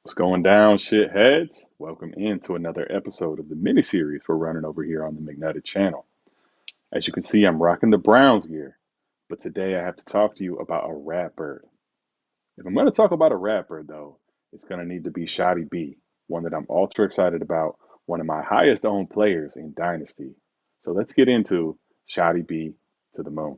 What's going down, shitheads? Welcome into another episode of the mini series we're running over here on the McNutted channel. As you can see, I'm rocking the Browns gear, but today I have to talk to you about a rat bird. If I'm going to talk about a rat bird, though, it's going to need to be Shoddy B, one that I'm ultra excited about, one of my highest owned players in Dynasty. So let's get into Shoddy B to the moon.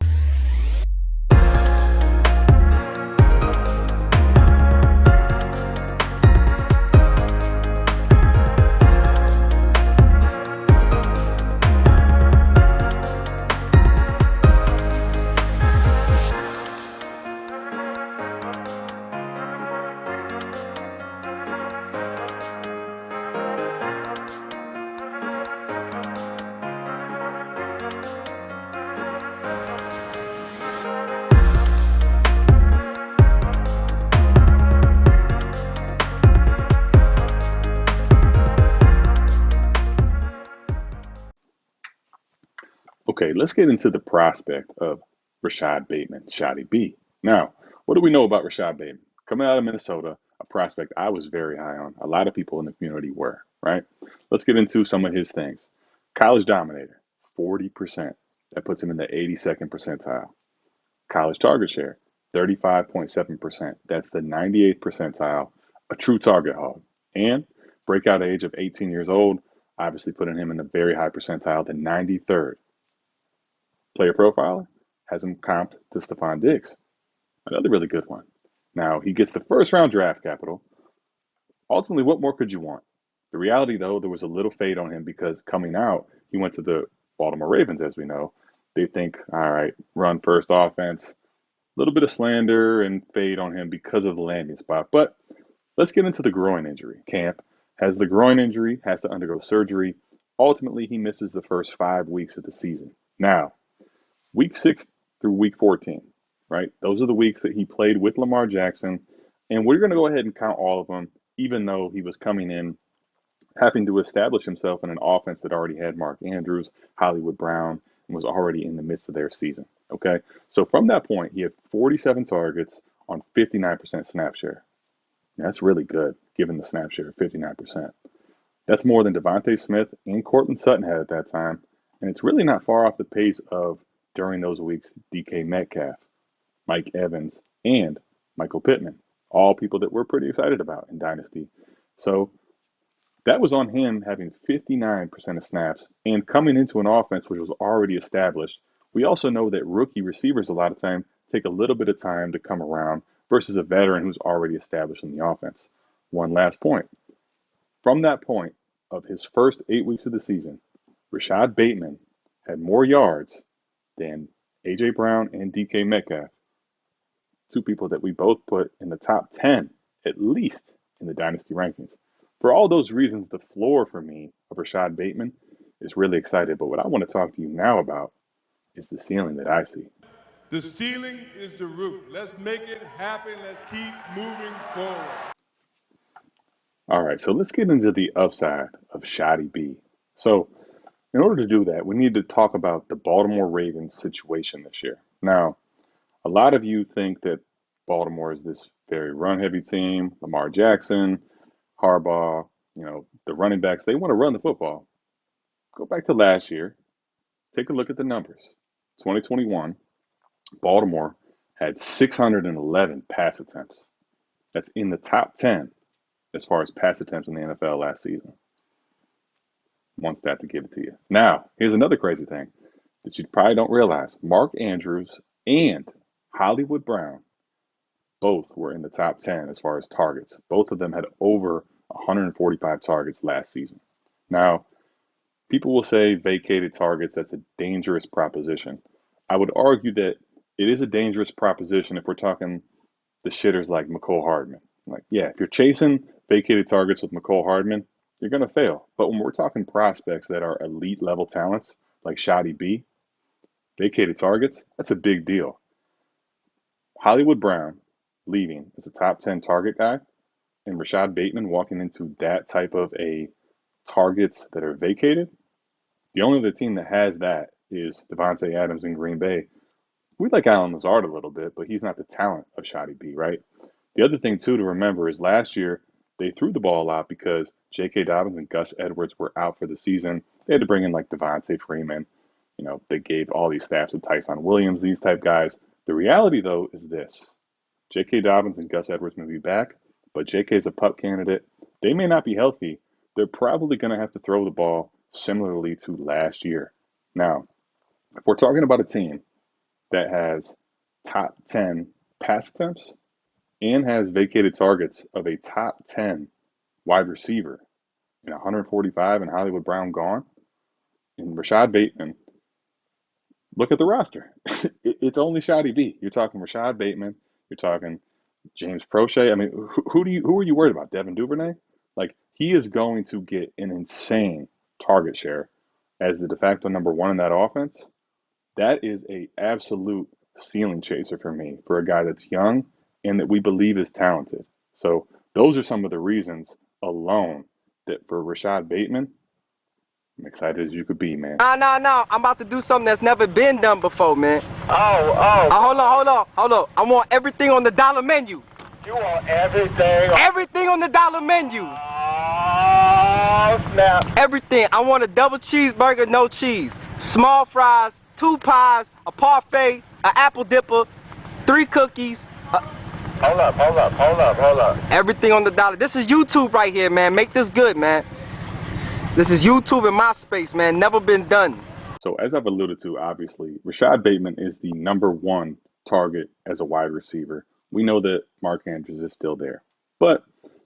Okay, let's get into the prospect of Rashad Bateman, Shoddy B. Now, what do we know about Rashad Bateman? Coming out of Minnesota, a prospect I was very high on. A lot of people in the community were, right? Let's get into some of his things. College dominator, 40%. That puts him in the 82nd percentile. College target share, 35.7%. That's the 98th percentile, a true target hog. And breakout age of 18 years old, obviously putting him in the very high percentile, the 93rd. Player profiler has him comped to Stephon Diggs, another really good one. Now, he gets the first round draft capital. Ultimately, what more could you want? The reality, though, there was a little fade on him because coming out, he went to the Baltimore Ravens, as we know. They think, all right, run first offense, a little bit of slander and fade on him because of the landing spot. But let's get into the groin injury. Camp has the groin injury, has to undergo surgery. Ultimately, he misses the first 5 weeks of the season. Now, week 6 through week 14, right? Those are the weeks that he played with Lamar Jackson. And we're going to go ahead and count all of them, even though he was coming in having to establish himself in an offense that already had Mark Andrews, Hollywood Brown, and was already in the midst of their season. Okay. So from that point, he had 47 targets on 59% snap share. That's really good, given the snap share of 59%. That's more than Devontae Smith and Cortland Sutton had at that time. And it's really not far off the pace of, during those weeks, DK Metcalf, Mike Evans, and Michael Pittman, all people that we're pretty excited about in Dynasty. So that was on him having 59% of snaps and coming into an offense which was already established. We also know that rookie receivers a lot of time take a little bit of time to come around versus a veteran who's already established in the offense. One last point. From that point of his first 8 weeks of the season, Rashad Bateman had more yards than A.J. Brown and DK Metcalf, two people that we both put in the top 10, at least in the Dynasty rankings. For all those reasons, the floor for me of Rashad Bateman is really excited. But what I want to talk to you now about is the ceiling that I see. The ceiling is the roof. Let's make it happen. Let's keep moving forward. All right, so let's get into the upside of Shoddy B. So, in order to do that, we need to talk about the Baltimore Ravens situation this year. Now, a lot of you think that Baltimore is this very run heavy team, Lamar Jackson, Harbaugh, the running backs, they want to run the football. Go back to last year, take a look at the numbers. 2021, Baltimore had 611 pass attempts. That's in the top 10 as far as pass attempts in the NFL last season. One stat to give it to you. Now, here's another crazy thing that you probably don't realize. Mark Andrews and Hollywood Brown both were in the top 10 as far as targets. Both of them had over 145 targets last season. Now, people will say vacated targets, that's a dangerous proposition. I would argue that it is a dangerous proposition if we're talking the shitters like McCole Hardman. Like, yeah, if you're chasing vacated targets with McCole Hardman, you're going to fail. But when we're talking prospects that are elite level talents, like Shoddy B, vacated targets, that's a big deal. Hollywood Brown leaving as a top 10 target guy and Rashad Bateman walking into that type of a targets that are vacated, the only other team that has that is Devontae Adams in Green Bay. We like Allen Lazard a little bit, but he's not the talent of Shoddy B, right? The other thing, too, to remember is last year, they threw the ball a lot because J.K. Dobbins and Gus Edwards were out for the season. They had to bring in like Devontae Freeman. They gave all these snaps to Tyson Williams, these type guys. The reality, though, is this. J.K. Dobbins and Gus Edwards may be back, but J.K. is a pup candidate. They may not be healthy. They're probably going to have to throw the ball similarly to last year. Now, if we're talking about a team that has top 10 pass attempts and has vacated targets of a top 10 wide receiver in 145 and Hollywood Brown gone, and Rashad Bateman, look at the roster. It's only Shoddy B. You're talking Rashad Bateman. You're talking James Prochet. I mean, who are you worried about? Devin Duvernay? Like, he is going to get an insane target share as the de facto number one in that offense. That is a absolute ceiling chaser for me, for a guy that's young and that we believe is talented. So those are some of the reasons alone that for Rashad Bateman, I'm excited as you could be, man. Nah. I'm about to do something that's never been done before, man. Hold on. I want everything on the dollar menu. You want everything? Everything on the dollar menu. Oh, snap. Everything. I want a double cheeseburger, no cheese. Small fries, 2 pies, a parfait, an apple dipper, 3 cookies. Hold up. Everything on the dollar. This is YouTube right here, man. Make this good, man. This is YouTube in my space, man. Never been done. So as I've alluded to, obviously, Rashad Bateman is the number one target as a wide receiver. We know that Mark Andrews is still there. But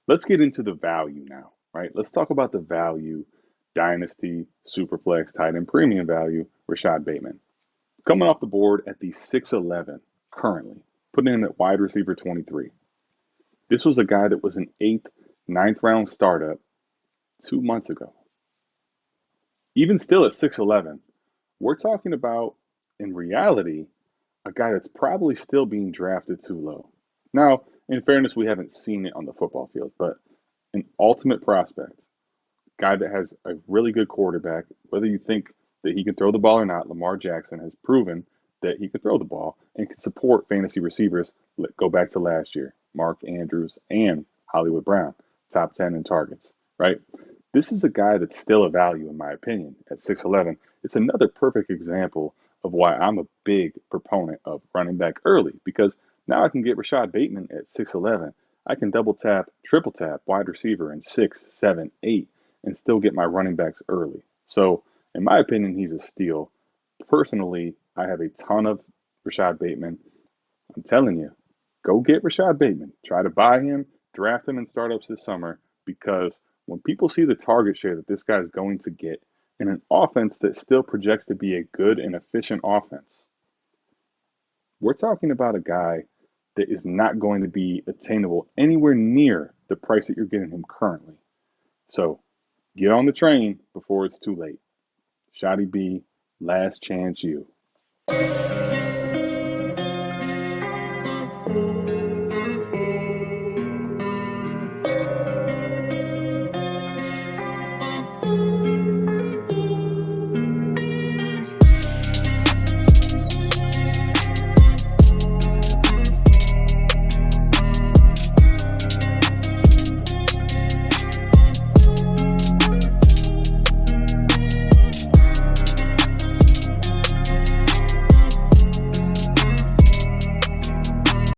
let's get into the value now, right? Let's talk about the value, Dynasty, Superflex, tight end premium value, Rashad Bateman. Coming off the board at the 6'11", currently, putting in at wide receiver 23. This was a guy that was an 8th, 9th round startup 2 months ago. Even still at 6'11", we're talking about, in reality, a guy that's probably still being drafted too low. Now, in fairness, we haven't seen it on the football field, but an ultimate prospect, guy that has a really good quarterback, whether you think that he can throw the ball or not, Lamar Jackson has proven that he can throw the ball and can support fantasy receivers. Go back to last year, Mark Andrews and Hollywood Brown, top 10 in targets, right? This is a guy that's still a value, in my opinion, at 6'11". It's another perfect example of why I'm a big proponent of running back early, because now I can get Rashad Bateman at 6'11". I can double tap, triple tap wide receiver in 6, 7, 8, and still get my running backs early. So, in my opinion, he's a steal. Personally, I have a ton of Rashad Bateman. I'm telling you, go get Rashad Bateman. Try to buy him, draft him in startups this summer, because when people see the target share that this guy is going to get in an offense that still projects to be a good and efficient offense, we're talking about a guy that is not going to be attainable anywhere near the price that you're getting him currently. So get on the train before it's too late. Shoddy B, last chance you.